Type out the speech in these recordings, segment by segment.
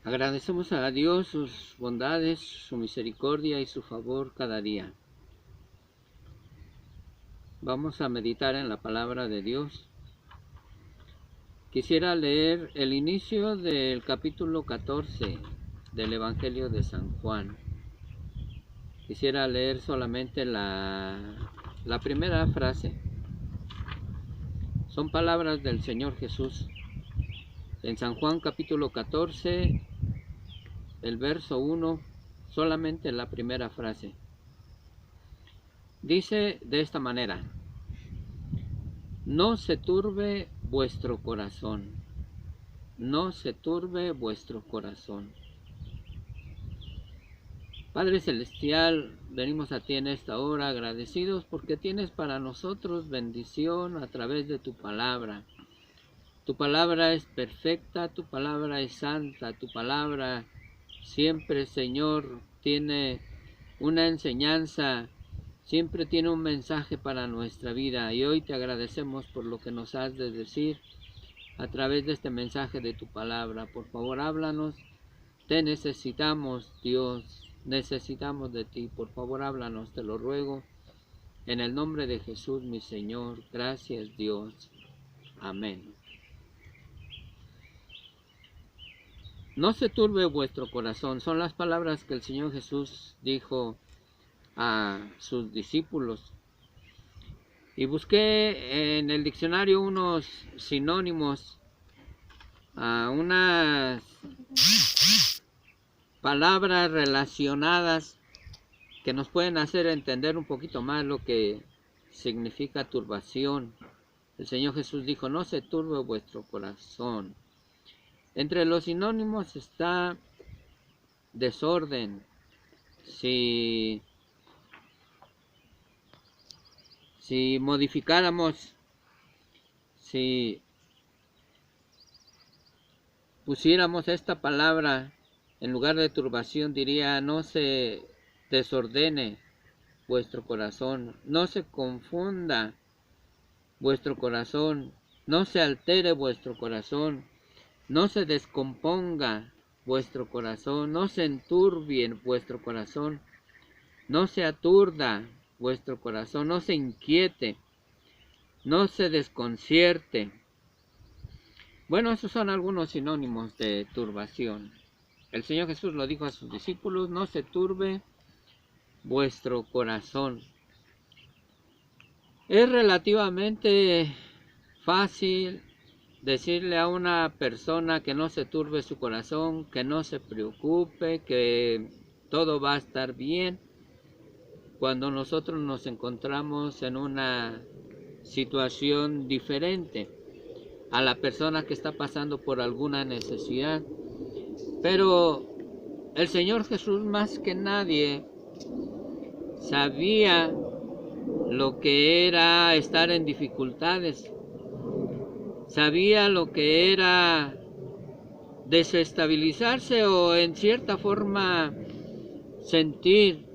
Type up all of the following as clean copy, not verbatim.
Agradecemos a Dios sus bondades, su misericordia y su favor cada día. Vamos a meditar en la palabra de Dios. Quisiera leer el inicio del capítulo 14 del Evangelio de San Juan. Quisiera leer solamente la primera frase. Son palabras del Señor Jesús. En San Juan capítulo 14, el verso 1, solamente la primera frase. Dice de esta manera: no se turbe vuestro corazón, no se turbe vuestro corazón. Padre Celestial, venimos a ti en esta hora agradecidos porque tienes para nosotros bendición a través de tu palabra. Tu palabra es perfecta, tu palabra es santa, tu palabra siempre, Señor, tiene una enseñanza, siempre tiene un mensaje para nuestra vida. Y hoy te agradecemos por lo que nos has de decir a través de este mensaje de tu palabra. Por favor, háblanos. Te necesitamos, Dios, necesitamos de ti. Por favor, háblanos, te lo ruego. En el nombre de Jesús, mi Señor. Gracias, Dios. Amén. No se turbe vuestro corazón. Son las palabras que el Señor Jesús dijo a sus discípulos. Y busqué en el diccionario unos sinónimos, unas palabras relacionadas que nos pueden hacer entender un poquito más lo que significa turbación. El Señor Jesús dijo: no se turbe vuestro corazón. Entre los sinónimos está desorden. Si modificáramos, si pusiéramos esta palabra en lugar de turbación, diría: no se desordene vuestro corazón, no se confunda vuestro corazón, no se altere vuestro corazón, no se descomponga vuestro corazón, no se enturbie vuestro corazón, no se aturda vuestro corazón, no se inquiete, no se desconcierte. Bueno, esos son algunos sinónimos de turbación. El Señor Jesús lo dijo a sus discípulos: no se turbe vuestro corazón. Es relativamente fácil decirle a una persona que no se turbe su corazón, que no se preocupe, que todo va a estar bien, cuando nosotros nos encontramos en una situación diferente a la persona que está pasando por alguna necesidad. Pero el Señor Jesús, más que nadie, sabía lo que era estar en dificultades, sabía lo que era desestabilizarse o en cierta forma sentir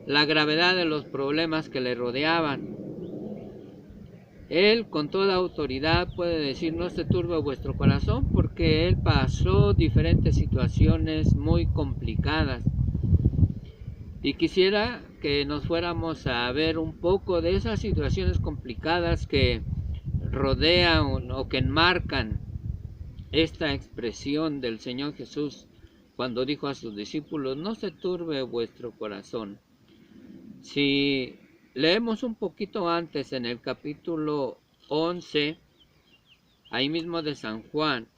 la gravedad de los problemas que le rodeaban. Él con toda autoridad puede decir: no se turbe vuestro corazón, porque Él pasó diferentes situaciones muy complicadas. Y quisiera que nos fuéramos a ver un poco de esas situaciones complicadas que rodean o que enmarcan esta expresión del Señor Jesús cuando dijo a sus discípulos: no se turbe vuestro corazón. Si leemos un poquito antes en el capítulo 11, ahí mismo de San Juan,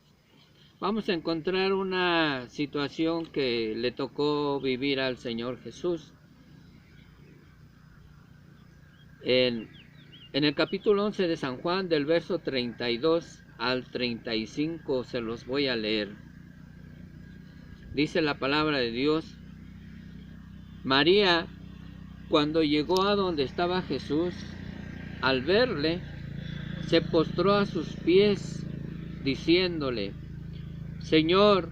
vamos a encontrar una situación que le tocó vivir al Señor Jesús. En el capítulo 11 de San Juan, del verso 32 al 35, se los voy a leer. Dice la palabra de Dios: María, cuando llegó a donde estaba Jesús, al verle, se postró a sus pies, diciéndole: Señor,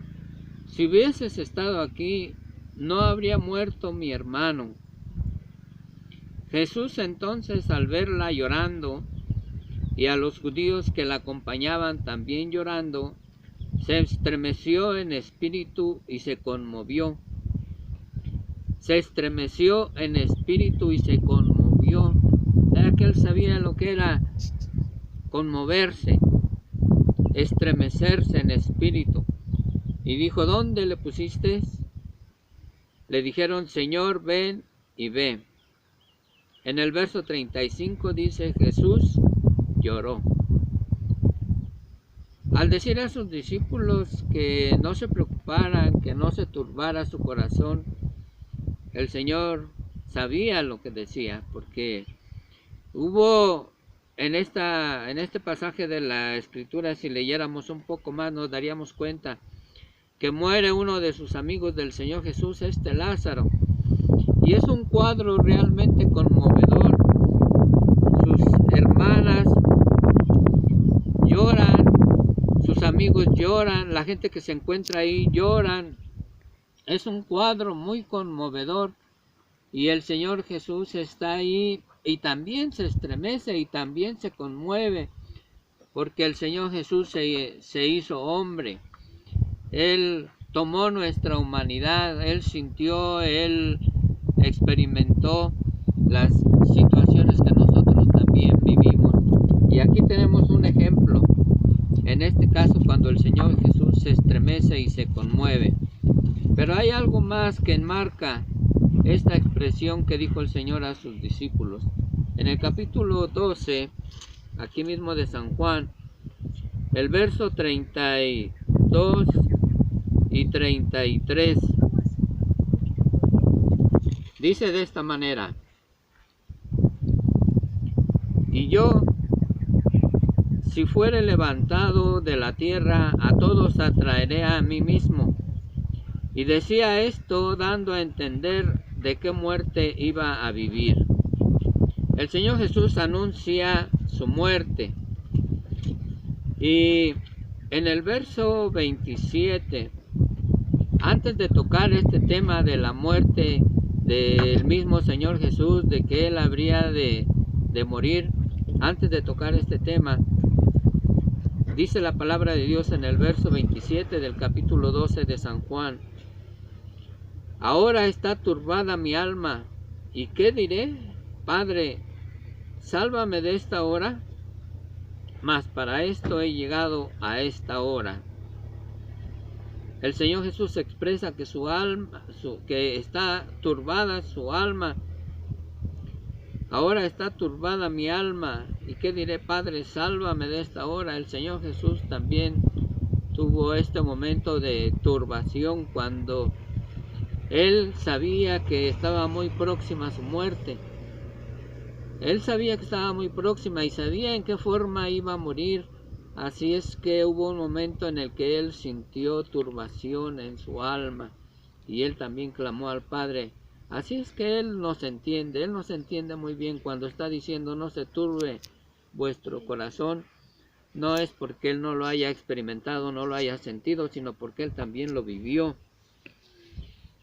si hubieses estado aquí, no habría muerto mi hermano. Jesús entonces, al verla llorando, y a los judíos que la acompañaban también llorando, se estremeció en espíritu y se conmovió. Se estremeció en espíritu y se conmovió. Era que él sabía lo que era conmoverse, estremecerse en espíritu. Y dijo, ¿dónde le pusiste? Le dijeron, Señor, ven y ve. En el verso 35 dice, Jesús lloró. Al decir a sus discípulos que no se preocuparan, que no se turbara su corazón, el Señor sabía lo que decía, porque hubo en este pasaje de la Escritura, si leyéramos un poco más, nos daríamos cuenta que muere uno de sus amigos del Señor Jesús, Lázaro, y es un cuadro realmente conmovedor. Sus hermanas lloran, sus amigos lloran, la gente que se encuentra ahí lloran. Es un cuadro muy conmovedor y el Señor Jesús está ahí y también se estremece y también se conmueve, porque el Señor Jesús se hizo hombre. Él tomó nuestra humanidad, Él sintió, Él experimentó las situaciones que nosotros también vivimos. Y aquí tenemos un ejemplo, en este caso cuando el Señor Jesús se estremece y se conmueve. Pero hay algo más que enmarca esta expresión que dijo el Señor a sus discípulos. En el capítulo 12, aquí mismo de San Juan, el verso 32 y 33, dice de esta manera, y yo, si fuere levantado de la tierra, a todos atraeré a mí mismo. Y decía esto dando a entender de qué muerte iba a vivir. El Señor Jesús anuncia su muerte. Y en el verso 27, antes de tocar este tema de la muerte del mismo Señor Jesús, de que Él habría de morir, antes de tocar este tema, dice la palabra de Dios en el verso 27 del capítulo 12 de San Juan, ahora está turbada mi alma, ¿y qué diré? Padre, sálvame de esta hora, mas para esto he llegado a esta hora. El Señor Jesús expresa que su alma, que está turbada su alma. Ahora está turbada mi alma, ¿y qué diré? Padre, sálvame de esta hora. El Señor Jesús también tuvo este momento de turbación cuando Él sabía que estaba muy próxima a su muerte. Él sabía que estaba muy próxima y sabía en qué forma iba a morir. Así es que hubo un momento en el que Él sintió turbación en su alma y Él también clamó al Padre. Así es que Él nos entiende muy bien cuando está diciendo no se turbe vuestro corazón. No es porque Él no lo haya experimentado, no lo haya sentido, sino porque Él también lo vivió.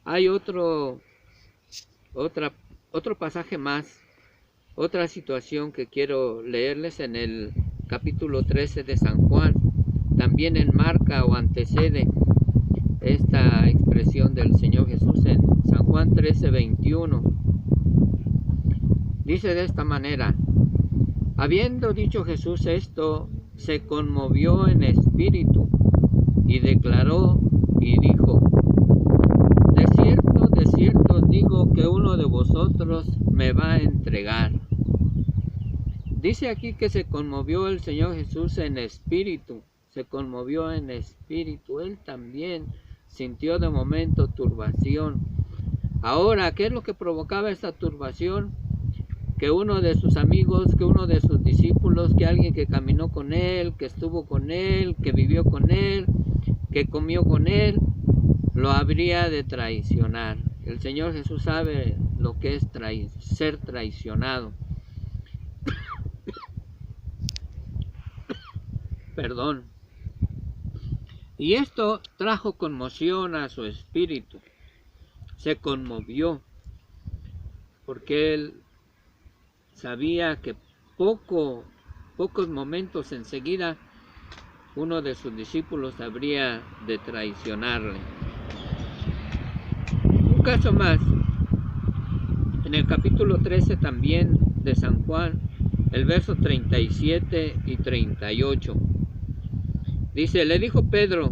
Hay otro pasaje más, otra situación que quiero leerles en el capítulo 13 de San Juan. También enmarca o antecede esta expresión del Señor Jesús en San Juan 13:21. Dice de esta manera, habiendo dicho Jesús esto, se conmovió en espíritu y declaró y dijo, de cierto os digo que uno de vosotros me va a entregar. Dice aquí que se conmovió el Señor Jesús en espíritu, se conmovió en espíritu. Él también sintió de momento turbación. Ahora, ¿qué es lo que provocaba esta turbación? Que uno de sus amigos, que uno de sus discípulos, que alguien que caminó con Él, que estuvo con Él, que vivió con Él, que comió con Él, lo habría de traicionar. El Señor Jesús sabe lo que es ser traicionado. Perdón. Y esto trajo conmoción a su espíritu. Se conmovió porque él sabía que pocos momentos enseguida uno de sus discípulos habría de traicionarle. Un caso más, en el capítulo 13 también de San Juan, el verso 37 y 38. Dice, le dijo Pedro,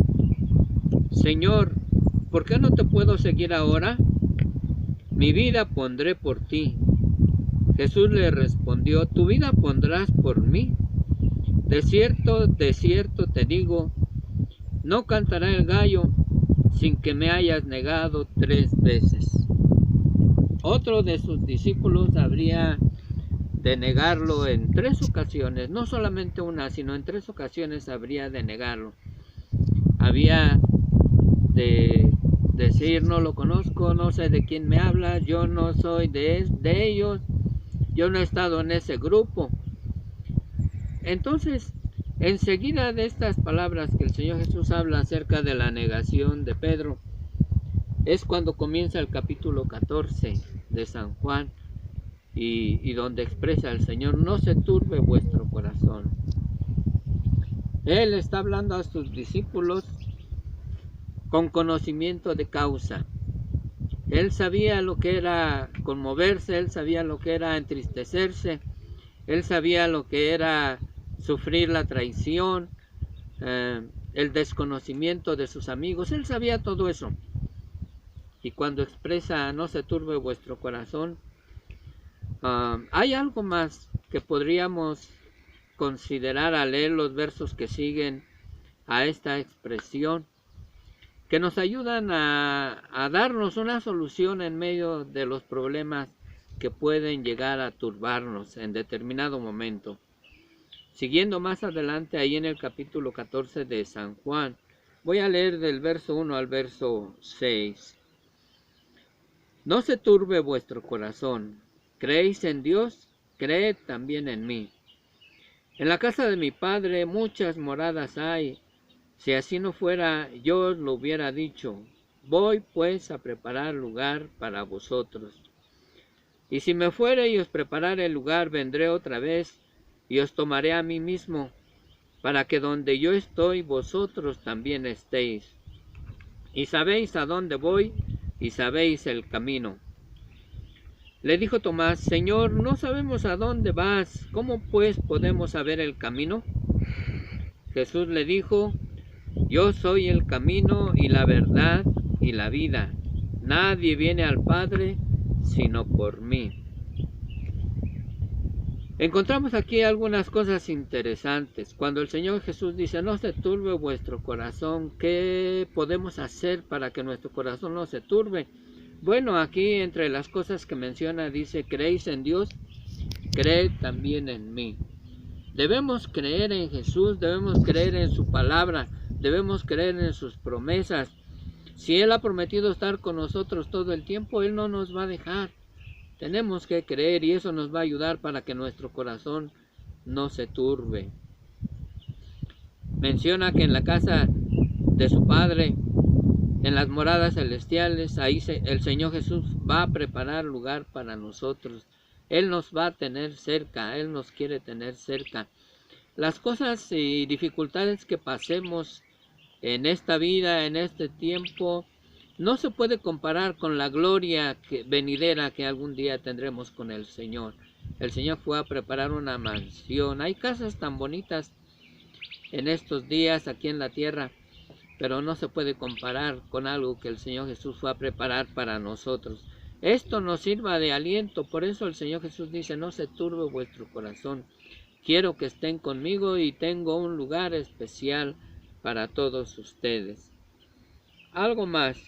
Señor, ¿por qué no te puedo seguir ahora? Mi vida pondré por ti. Jesús le respondió, tu vida pondrás por mí. De cierto te digo, no cantará el gallo sin que me hayas negado 3 veces. Otro de sus discípulos habría de negarlo en 3 ocasiones, no solamente una, sino en 3 ocasiones habría de negarlo. Había de decir, no lo conozco, no sé de quién me habla, yo no soy de ellos, yo no he estado en ese grupo. Entonces, enseguida de estas palabras que el Señor Jesús habla acerca de la negación de Pedro, es cuando comienza el capítulo 14 de San Juan y donde expresa el Señor, no se turbe vuestro corazón. Él está hablando a sus discípulos con conocimiento de causa. Él sabía lo que era conmoverse, él sabía lo que era entristecerse, él sabía lo que era sufrir la traición, el desconocimiento de sus amigos, él sabía todo eso. Y cuando expresa no se turbe vuestro corazón, hay algo más que podríamos considerar al leer los versos que siguen a esta expresión, que nos ayudan a darnos una solución en medio de los problemas que pueden llegar a turbarnos en determinado momento. Siguiendo más adelante, ahí en el capítulo 14 de San Juan, voy a leer del verso 1 al verso 6. No se turbe vuestro corazón. ¿Creéis en Dios? Creed también en mí. En la casa de mi Padre muchas moradas hay. Si así no fuera, yo os lo hubiera dicho. Voy pues a preparar lugar para vosotros. Y si me fuere y os preparare el lugar, vendré otra vez y os tomaré a mí mismo, para que donde yo estoy, vosotros también estéis. Y sabéis a dónde voy, y sabéis el camino. Le dijo Tomás, Señor, no sabemos a dónde vas, ¿cómo pues podemos saber el camino? Jesús le dijo, yo soy el camino y la verdad y la vida. Nadie viene al Padre sino por mí. Encontramos aquí algunas cosas interesantes. Cuando el Señor Jesús dice, no se turbe vuestro corazón, ¿qué podemos hacer para que nuestro corazón no se turbe? Bueno, aquí entre las cosas que menciona dice, ¿creéis en Dios? Creed también en mí. Debemos creer en Jesús, debemos creer en su palabra, debemos creer en sus promesas. Si Él ha prometido estar con nosotros todo el tiempo, Él no nos va a dejar. Tenemos que creer y eso nos va a ayudar para que nuestro corazón no se turbe. Menciona que en la casa de su Padre, en las moradas celestiales, ahí el Señor Jesús va a preparar lugar para nosotros. Él nos va a tener cerca, Él nos quiere tener cerca. Las cosas y dificultades que pasemos en esta vida, en este tiempo, no se puede comparar con la gloria venidera que algún día tendremos con el Señor. El Señor fue a preparar una mansión. Hay casas tan bonitas en estos días aquí en la tierra, pero no se puede comparar con algo que el Señor Jesús fue a preparar para nosotros. Esto nos sirva de aliento, por eso el Señor Jesús dice, no se turbe vuestro corazón. Quiero que estén conmigo y tengo un lugar especial para todos ustedes. Algo más.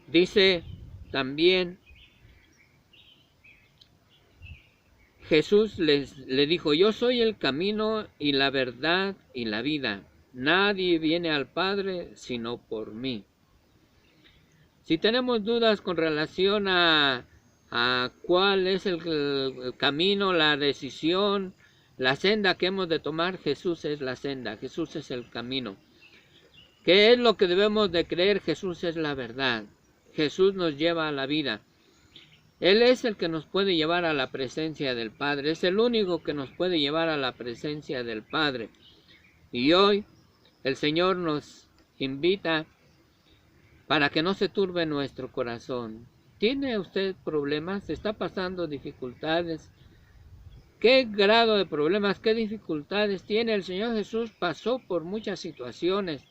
Dice también, Jesús le dijo, yo soy el camino y la verdad y la vida. Nadie viene al Padre sino por mí. Si tenemos dudas con relación a cuál es el camino, la decisión, la senda que hemos de tomar, Jesús es la senda, Jesús es el camino. ¿Qué es lo que debemos de creer? Jesús es la verdad. Jesús nos lleva a la vida. Él es el que nos puede llevar a la presencia del Padre. Es el único que nos puede llevar a la presencia del Padre. Y hoy el Señor nos invita para que no se turbe nuestro corazón. ¿Tiene usted problemas? ¿Está pasando dificultades? ¿Qué grado de problemas, qué dificultades tiene? El Señor Jesús pasó por muchas situaciones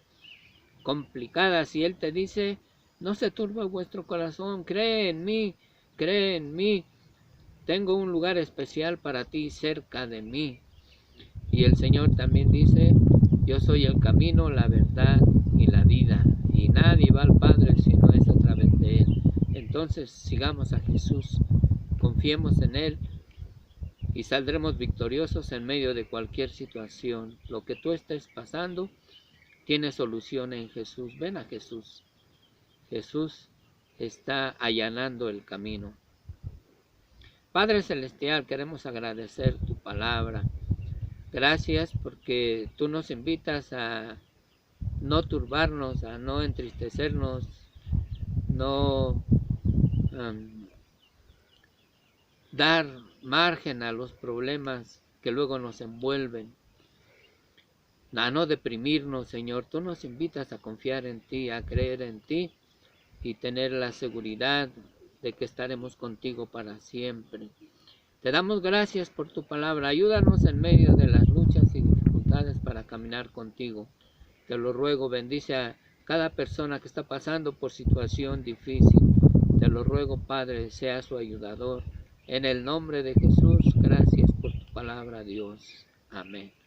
complicadas y Él te dice, no se turbe vuestro corazón, cree en mí, cree en mí. Tengo un lugar especial para ti cerca de mí. Y el Señor también dice, yo soy el camino, la verdad y la vida. Y nadie va al Padre si no es a través de Él. Entonces sigamos a Jesús, confiemos en Él y saldremos victoriosos en medio de cualquier situación. Lo que tú estés pasando tiene solución en Jesús. Ven a Jesús. Jesús está allanando el camino. Padre Celestial, queremos agradecer tu palabra. Gracias porque tú nos invitas a no turbarnos, a no entristecernos, no dar margen a los problemas que luego nos envuelven, a no deprimirnos, Señor. Tú nos invitas a confiar en ti, a creer en ti y tener la seguridad de que estaremos contigo para siempre. Te damos gracias por tu palabra. Ayúdanos en medio de las luchas y dificultades para caminar contigo. Te lo ruego, bendice a cada persona que está pasando por situación difícil. Te lo ruego, Padre, sea su ayudador. En el nombre de Jesús, gracias por tu palabra, Dios. Amén.